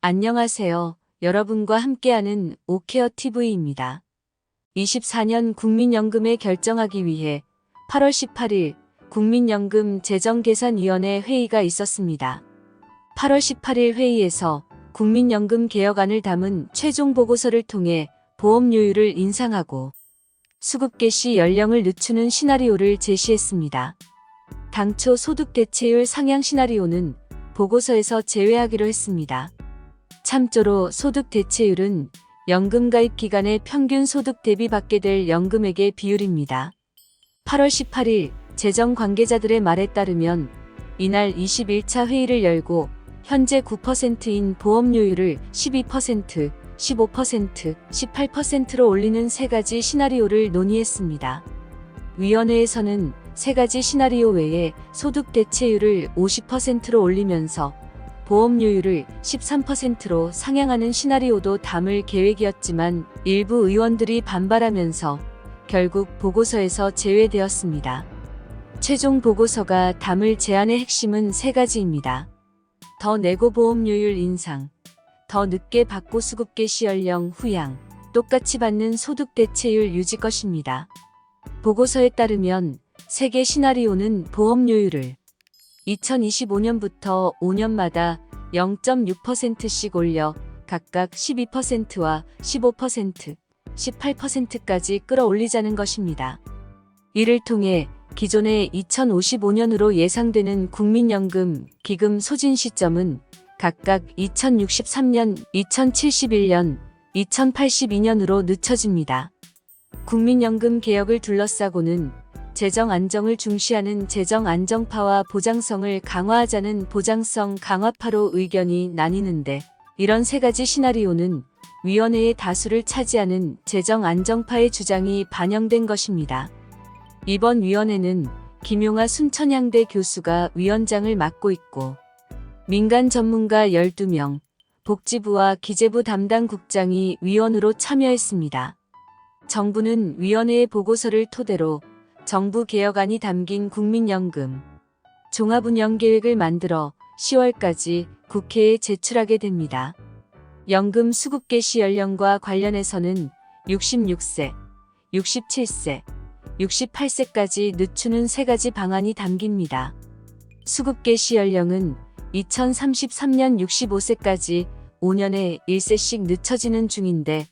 안녕하세요. 여러분과 함께하는 오케어 TV입니다. 24년 국민연금에 결정하기 위해 8월 18일 국민연금 재정계산위원회 회의가 있었습니다. 8월 18일 회의에서 국민연금 개혁안을 담은 최종 보고서를 통해 보험료율을 인상하고 수급 개시 연령을 늦추는 시나리오를 제시했습니다. 당초 소득 대체율 상향 시나리오는 보고서에서 제외하기로 했습니다. 참조로 소득 대체율은 연금 가입 기간의 평균 소득 대비 받게 될 연금액의 비율입니다. 8월 18일 재정 관계자들의 말에 따르면 이날 21차 회의를 열고 현재 9%인 보험료율을 12%, 15%, 18%로 올리는 세 가지 시나리오를 논의했습니다. 위원회에서는 세 가지 시나리오 외에 소득 대체율을 50%로 올리면서 보험료율을 13%로 상향하는 시나리오도 담을 계획이었지만 일부 의원들이 반발하면서 결국 보고서에서 제외되었습니다. 최종 보고서가 담을 제안의 핵심은 세 가지입니다. 더 내고 보험료율 인상, 더 늦게 받고 수급 개시 연령 후양, 똑같이 받는 소득 대체율 유지 것입니다. 보고서에 따르면 세 개 시나리오는 보험료율을 2025년부터 5년마다 0.6%씩 올려 각각 12%와 15%, 18%까지 끌어올리자는 것입니다. 이를 통해 기존의 2055년으로 예상되는 국민연금 기금 소진 시점은 각각 2063년, 2071년, 2082년으로 늦춰집니다. 국민연금 개혁을 둘러싸고는 재정 안정을 중시하는 재정 안정파와 보장성을 강화하자는 보장성 강화파로 의견이 나뉘는데 이런 세 가지 시나리오는 위원회의 다수를 차지하는 재정 안정파의 주장이 반영된 것입니다. 이번 위원회는 김용하 순천향대 교수가 위원장을 맡고 있고 민간 전문가 12명, 복지부와 기재부 담당 국장이 위원으로 참여했습니다. 정부는 위원회의 보고서를 토대로 정부 개혁안이 담긴 국민연금 종합운영계획을 만들어 10월까지 국회에 제출하게 됩니다. 연금 수급 개시 연령과 관련해서는 66세, 67세, 68세까지 늦추는 세 가지 방안이 담깁니다. 수급 개시 연령은 2033년 65세까지 5년에 1세씩 늦춰지는 중인데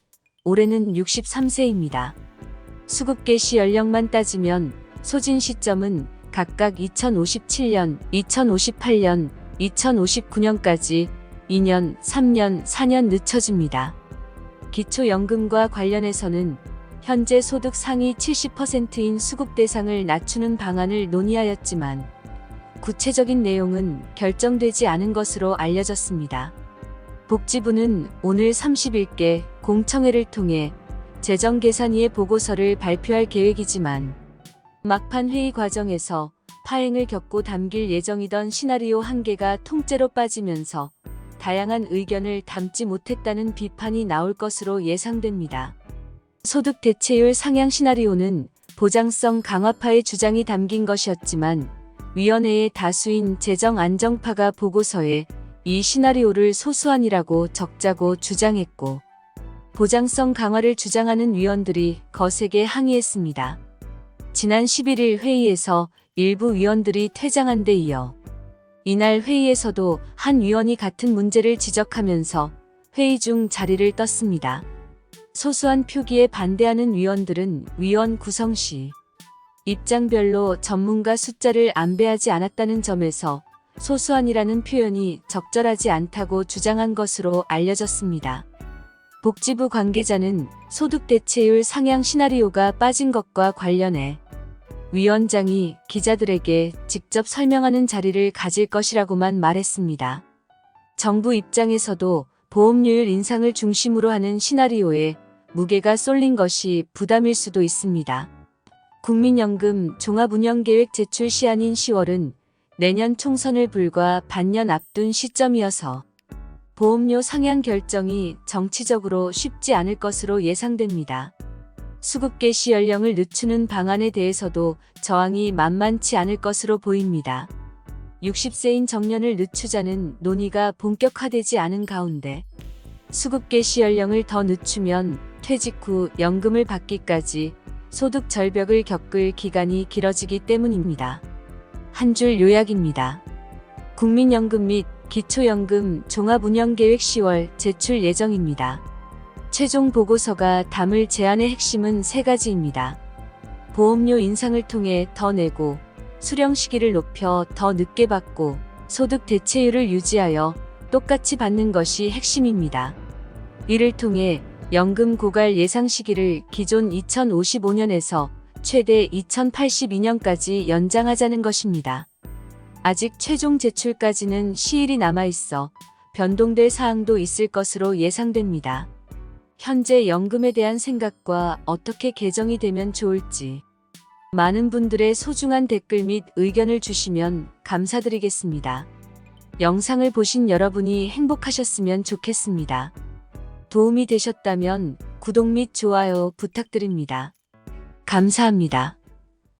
올해는 63세입니다. 수급 개시 연령만 따지면 소진 시점은 각각 2057년, 2058년, 2059년까지 2년, 3년, 4년 늦춰집니다. 기초연금과 관련해서는 현재 소득 상위 70%인 수급 대상을 낮추는 방안을 논의하였지만 구체적인 내용은 결정되지 않은 것으로 알려졌습니다. 복지부는 오늘 31개 공청회를 통해 재정계산위의 보고서를 발표할 계획이지만 막판 회의 과정에서 파행을 겪고 담길 예정이던 시나리오 한 개가 통째로 빠지면서 다양한 의견을 담지 못했다는 비판이 나올 것으로 예상됩니다. 소득 대체율 상향 시나리오는 보장성 강화파의 주장이 담긴 것이었지만 위원회의 다수인 재정 안정파가 보고서에 이 시나리오를 소수안이라고 적자고 주장했고 보장성 강화를 주장하는 위원들이 거세게 항의했습니다. 지난 11일 회의에서 일부 위원들이 퇴장한 데 이어 이날 회의에서도 한 위원이 같은 문제를 지적하면서 회의 중 자리를 떴습니다. 소수안 표기에 반대하는 위원들은 위원 구성 시 입장별로 전문가 숫자를 안배하지 않았다는 점에서 소수안이라는 표현이 적절하지 않다고 주장한 것으로 알려졌습니다. 복지부 관계자는 소득 대체율 상향 시나리오가 빠진 것과 관련해 위원장이 기자들에게 직접 설명하는 자리를 가질 것이라고만 말했습니다. 정부 입장에서도 보험료율 인상을 중심으로 하는 시나리오에 무게가 쏠린 것이 부담일 수도 있습니다. 국민연금 종합운영계획 제출 시한인 10월은 내년 총선을 불과 반년 앞둔 시점이어서 보험료 상향 결정이 정치적으로 쉽지 않을 것으로 예상됩니다. 수급 개시 연령을 늦추는 방안에 대해서도 저항이 만만치 않을 것으로 보입니다. 60세인 정년을 늦추자는 논의가 본격화되지 않은 가운데 수급 개시 연령을 더 늦추면 퇴직 후 연금을 받기까지 소득 절벽을 겪을 기간이 길어지기 때문입니다. 한 줄 요약입니다. 국민연금 및 기초연금 종합운영계획 10월 제출 예정입니다. 최종 보고서가 담을 제안의 핵심은 세 가지입니다. 보험료 인상을 통해 더 내고, 수령 시기를 높여 더 늦게 받고, 소득 대체율을 유지하여 똑같이 받는 것이 핵심입니다. 이를 통해 연금 고갈 예상 시기를 기존 2055년에서 최대 2082년까지 연장하자는 것입니다. 아직 최종 제출까지는 시일이 남아있어 변동될 사항도 있을 것으로 예상됩니다. 현재 연금에 대한 생각과 어떻게 개정이 되면 좋을지 많은 분들의 소중한 댓글 및 의견을 주시면 감사드리겠습니다. 영상을 보신 여러분이 행복하셨으면 좋겠습니다. 도움이 되셨다면 구독 및 좋아요 부탁드립니다. 감사합니다.